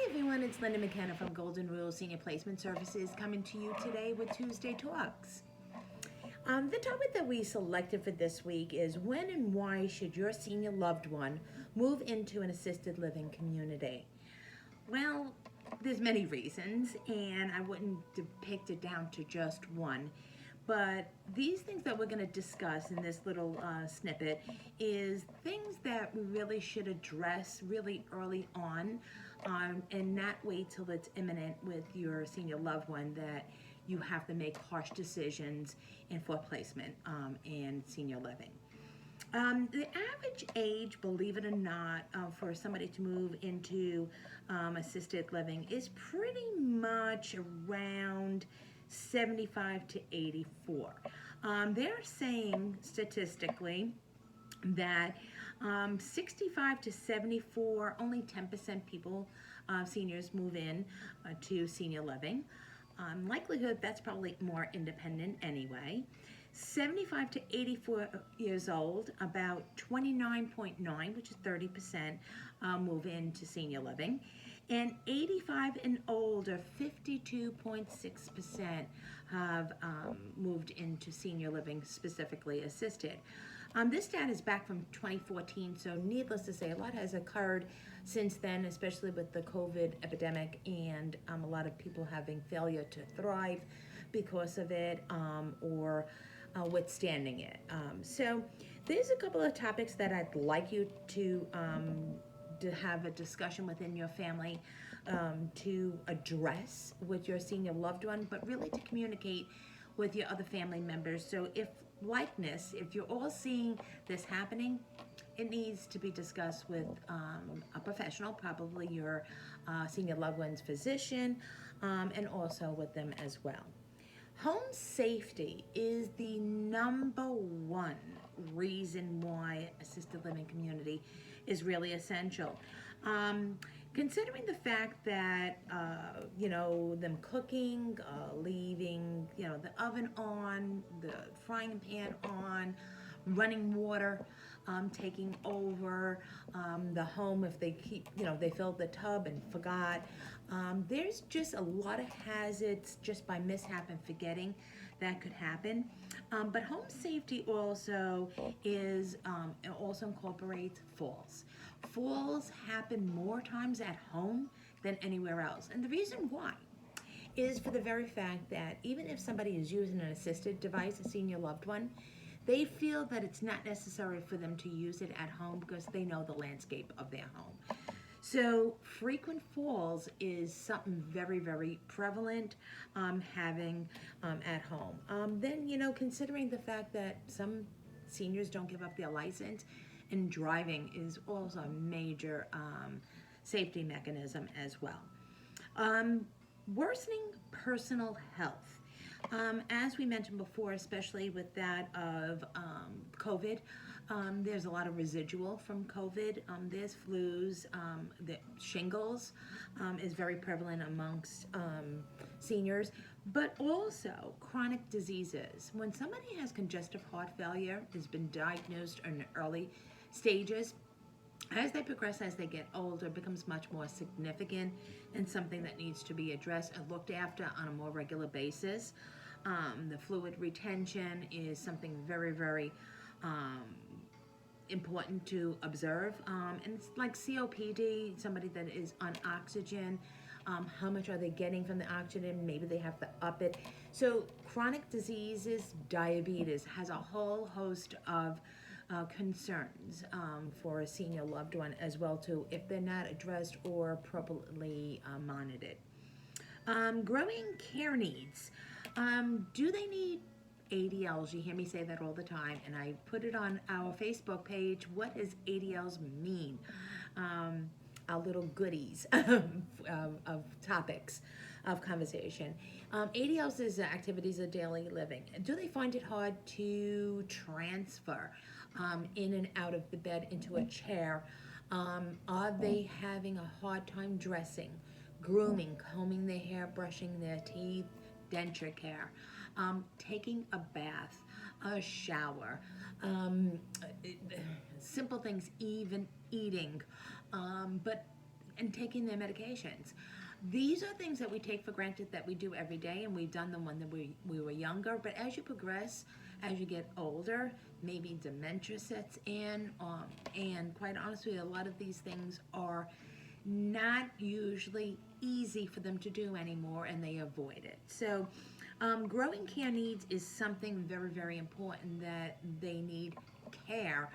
everyone, it's Linda McKenna from Golden Rule Senior Placement Services coming to you today with Tuesday Talks. The topic that we selected for this week is when and why should your senior loved one move into an assisted living community? Well, there's many reasons, and I wouldn't depict it down to just one. But these things that we're going to discuss in this little snippet is things that we really should address really early on, and not wait till it's imminent with your senior loved one that you have to make harsh decisions in for placement and senior living. The average age, believe it or not, for somebody to move into assisted living is pretty much around 75 to 84. They're saying statistically that 65 to 74, only 10% people, seniors move in to senior living. Likelihood that's probably more independent anyway. 75 to 84 years old, about 29.9, which is 30%, move into senior living. And 85 and older, 52.6% have moved into senior living, specifically assisted. This data is back from 2014, so needless to say, a lot has occurred since then, especially with the COVID epidemic and a lot of people having failure to thrive because of it or withstanding it. So there's a couple of topics that I'd like you to have a discussion within your family to address with your senior loved one, but really to communicate with your other family members. So if you're all seeing this happening, it needs to be discussed with a professional, probably your senior loved one's physician, and also with them as well. Home safety is the number one reason why assisted living community is really essential. Considering the fact that, them cooking, leaving, the oven on, the frying pan on, running water, taking over the home if they they filled the tub and forgot. There's just a lot of hazards just by mishap and forgetting that could happen. But home safety also also incorporates falls. Falls happen more times at home than anywhere else. And the reason why is for the very fact that even if somebody is using an assisted device, a senior loved one, they feel that it's not necessary for them to use it at home because they know the landscape of their home. So frequent falls is something very, very prevalent having at home. Then, considering the fact that some seniors don't give up their license, and driving is also a major safety mechanism as well. Worsening personal health. As we mentioned before, especially with that of COVID, there's a lot of residual from COVID. There's flus, the shingles is very prevalent amongst seniors, but also chronic diseases. When somebody has congestive heart failure, has been diagnosed in early stages, as they progress, as they get older, it becomes much more significant and something that needs to be addressed and looked after on a more regular basis. The fluid retention is something very, very important to observe. And it's like COPD, somebody that is on oxygen. How much are they getting from the oxygen? Maybe they have to up it. So chronic diseases, diabetes, has a whole host of concerns for a senior loved one as well too, if they're not addressed or appropriately monitored. Growing care needs. Do they need ADLs? You hear me say that all the time, and I put it on our Facebook page. What does ADLs mean? Our little goodies of topics of conversation. ADLs is activities of daily living. Do they find it hard to transfer in and out of the bed into a chair? Are they having a hard time dressing, grooming, combing their hair, brushing their teeth, denture care, taking a bath, a shower, simple things, even eating, but and taking their medications. These are things that we take for granted that we do every day, and we've done them when we were younger. But as you progress, as you get older, maybe dementia sets in, and quite honestly, a lot of these things are not usually easy for them to do anymore, and they avoid it. So growing care needs is something very, very important, that they need care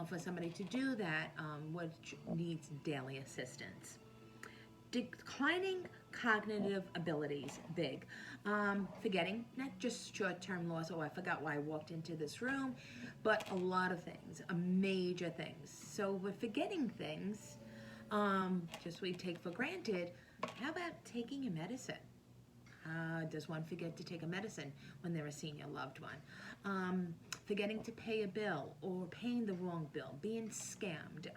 for somebody to do that, which needs daily assistance. Declining cognitive abilities, big. Forgetting, not just short-term loss, oh, I forgot why I walked into this room, but a lot of things, major things. So we're forgetting things, just we take for granted. How about taking a medicine? Does one forget to take a medicine when they're a senior loved one? Forgetting to pay a bill, or paying the wrong bill, being scammed.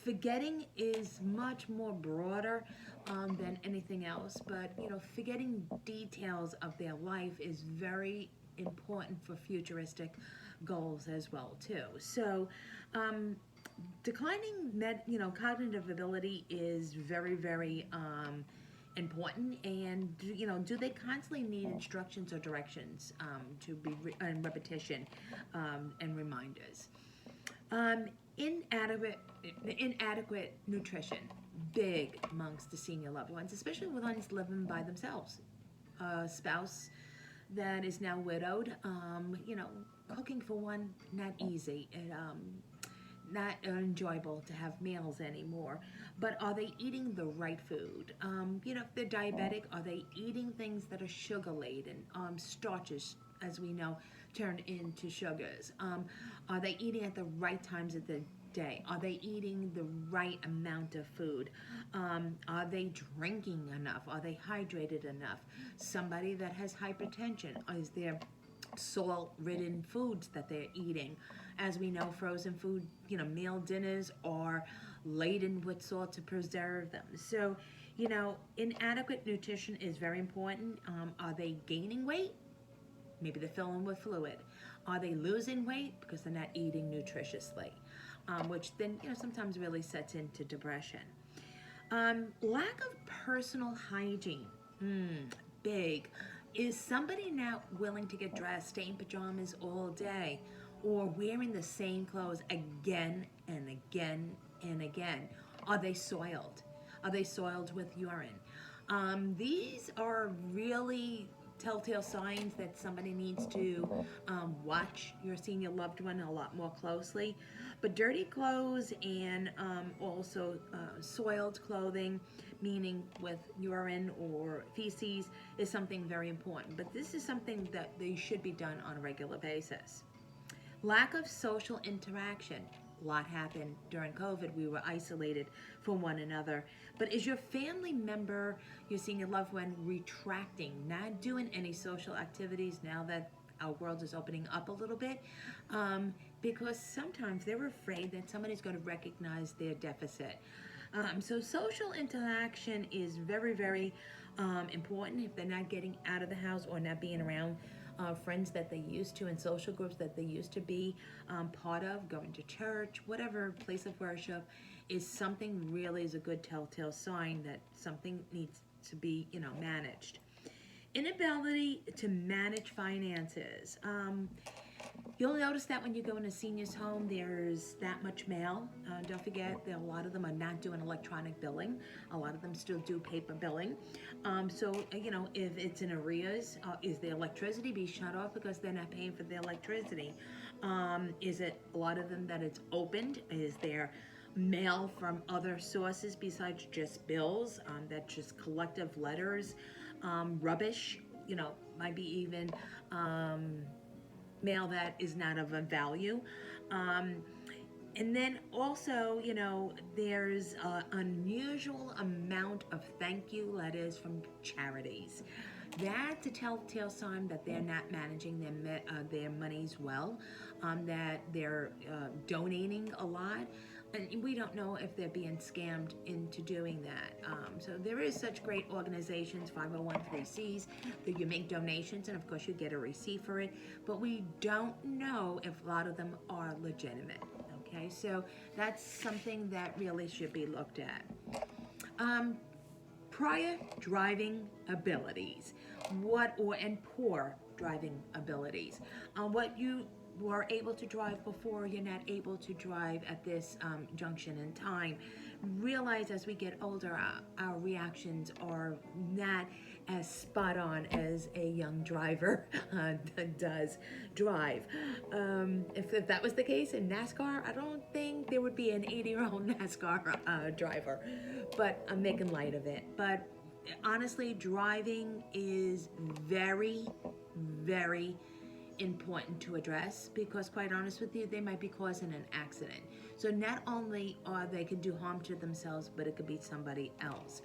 Forgetting is much more broader than anything else, but forgetting details of their life is very important for futuristic goals as well too. So declining cognitive ability is very, very important. And do they constantly need instructions or directions to be and repetition and reminders? Inadequate nutrition, big amongst the senior loved ones, especially with ones living by themselves. A spouse that is now widowed, cooking for one, not easy, and not enjoyable to have meals anymore. But are they eating the right food? If they're diabetic, are they eating things that are sugar laden? Starches, as we know, turn into sugars. Are they eating at the right times of the day? Are they eating the right amount of food? Are they drinking enough? Are they hydrated enough? Somebody that has hypertension, is there salt-ridden foods that they're eating? As we know, frozen food, meal dinners are laden with salt to preserve them. So, inadequate nutrition is very important. Are they gaining weight? Maybe they're filling with fluid. Are they losing weight? Because they're not eating nutritiously, which then sometimes really sets into depression. Lack of personal hygiene, big. Is somebody not willing to get dressed, stay in pajamas all day, or wearing the same clothes again and again and again? Are they soiled? Are they soiled with urine? These are really telltale signs that somebody needs to watch your senior loved one a lot more closely. But dirty clothes and also soiled clothing, meaning with urine or feces, is something very important. But this is something that they should be done on a regular basis. Lack of social interaction. A lot happened during COVID. We were isolated from one another. But is your family member, your senior loved one, retracting, not doing any social activities now that our world is opening up a little bit? Because sometimes they're afraid that somebody's going to recognize their deficit. So social interaction is very, very important. If they're not getting out of the house or not being around friends that they used to, and social groups that they used to be part of, going to church, whatever place of worship, is something really is a good telltale sign that something needs to be, managed. Inability to manage finances. You'll notice that when you go in a senior's home, there's that much mail. Don't forget that a lot of them are not doing electronic billing. A lot of them still do paper billing. So, if it's in arrears, is the electricity be shut off because they're not paying for the electricity? Is it a lot of them that it's opened? Is there mail from other sources besides just bills? That's just collective letters, rubbish, might be even mail that is not of a value. And then also, there's an unusual amount of thank you letters from charities. That's a telltale sign that they're not managing their monies well, that they're donating a lot. And we don't know if they're being scammed into doing that. So there is such great organizations, 501(c)(3)s, that you make donations, and of course you get a receipt for it. But we don't know if a lot of them are legitimate. Okay, so that's something that really should be looked at. Prior driving abilities, and poor driving abilities. What you were able to drive before, you're not able to drive at this junction in time. Realize as we get older, our reactions are not as spot on as a young driver does drive. If that was the case in NASCAR, I don't think there would be an 80-year-old NASCAR driver, but I'm making light of it. But honestly, driving is very, very important to address, because quite honest with you, they might be causing an accident. So not only are they could do harm to themselves, but it could be somebody else.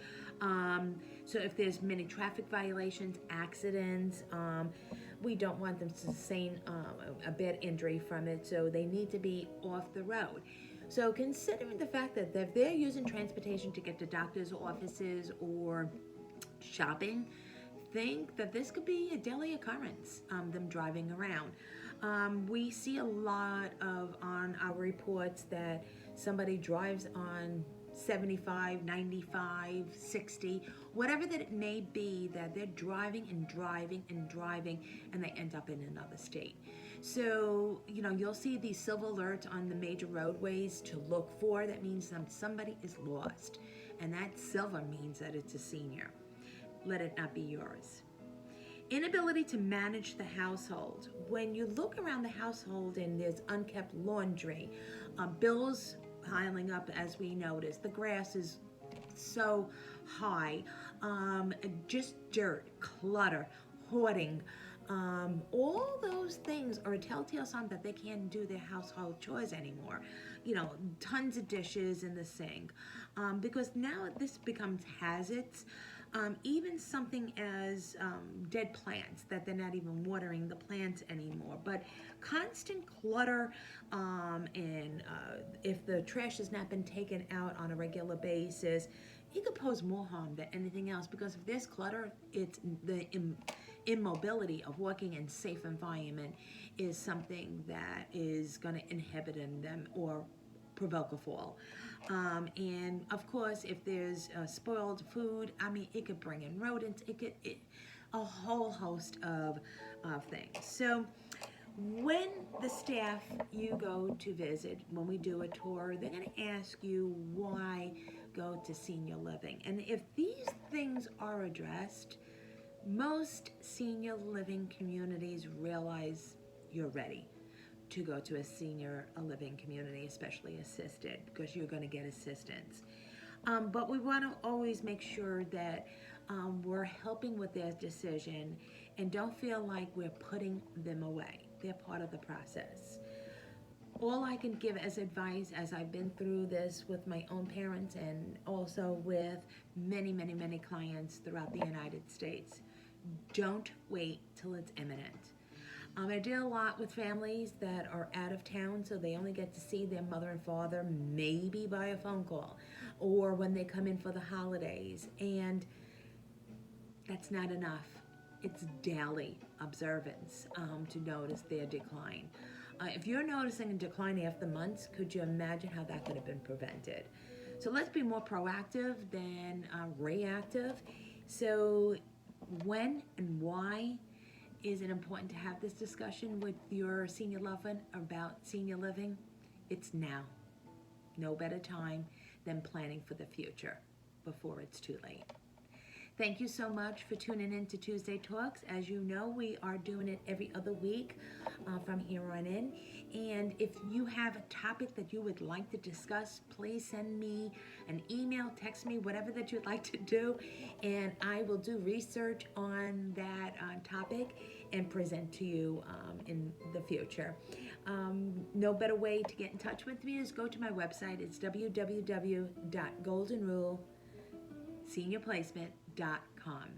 So if there's many traffic violations, accidents, we don't want them to sustain a bad injury from it, so they need to be off the road. So considering the fact that if they're using transportation to get to doctor's offices or shopping, think that this could be a daily occurrence, them driving around. We see a lot of on our reports that somebody drives on 75, 95, 60, whatever that it may be, that they're driving and driving and driving, and they end up in another state. So, you'll see these silver alerts on the major roadways to look for. That means somebody is lost, and that silver means that it's a senior. Let it not be yours. Inability to manage the household. When you look around the household and there's unkept laundry, bills piling up as we notice, the grass is so high, just dirt, clutter, hoarding, all those things are a telltale sign that they can't do their household chores anymore. Tons of dishes in the sink, because now this becomes hazards. Even something as dead plants, that they're not even watering the plants anymore. But constant clutter, and if the trash has not been taken out on a regular basis, it could pose more harm than anything else, because if there's clutter, it's the immobility of working in safe environment is something that is going to inhibit in them or provoke a fall. And of course, if there's spoiled food, it could bring in rodents, a whole host of things. So when the staff you go to visit, when we do a tour, they're going to ask you why go to senior living. And if these things are addressed, most senior living communities realize you're ready to go to a senior living community, especially assisted, because you're going to get assistance. But we want to always make sure that we're helping with their decision, and don't feel like we're putting them away. They're part of the process. All I can give as advice, as I've been through this with my own parents and also with many, many, many clients throughout the United States, don't wait till it's imminent. I deal a lot with families that are out of town, so they only get to see their mother and father maybe by a phone call or when they come in for the holidays, and that's not enough. It's daily observance to notice their decline. If you're noticing a decline after months, could you imagine how that could have been prevented? So let's be more proactive than reactive. So when and why is it important to have this discussion with your senior loved one about senior living? It's now. No better time than planning for the future before it's too late. Thank you so much for tuning in to Tuesday Talks. As you know, we are doing it every other week from here on in. And if you have a topic that you would like to discuss, please send me an email, text me, whatever that you'd like to do. And I will do research on that topic and present to you in the future. No better way to get in touch with me is go to my website. It's www.goldenruleseniorplacement.com.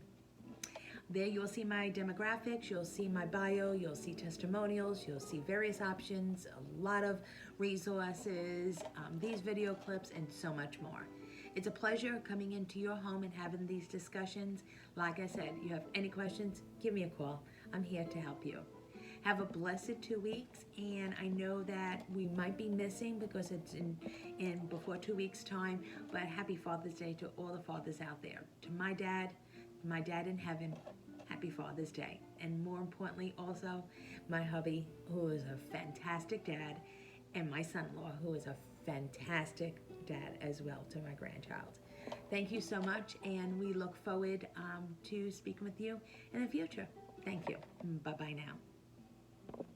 There you'll see my demographics, you'll see my bio, you'll see testimonials, you'll see various options, a lot of resources, these video clips, and so much more. It's a pleasure coming into your home and having these discussions. Like I said, you have any questions, give me a call. I'm here to help you. Have a blessed 2 weeks, and I know that we might be missing because it's in before 2 weeks time, but happy Father's Day to all the fathers out there. To my dad in heaven, happy Father's Day. And more importantly, also, my hubby, who is a fantastic dad, and my son-in-law, who is a fantastic dad as well to my grandchild. Thank you so much, and we look forward to speaking with you in the future. Thank you. Bye-bye now.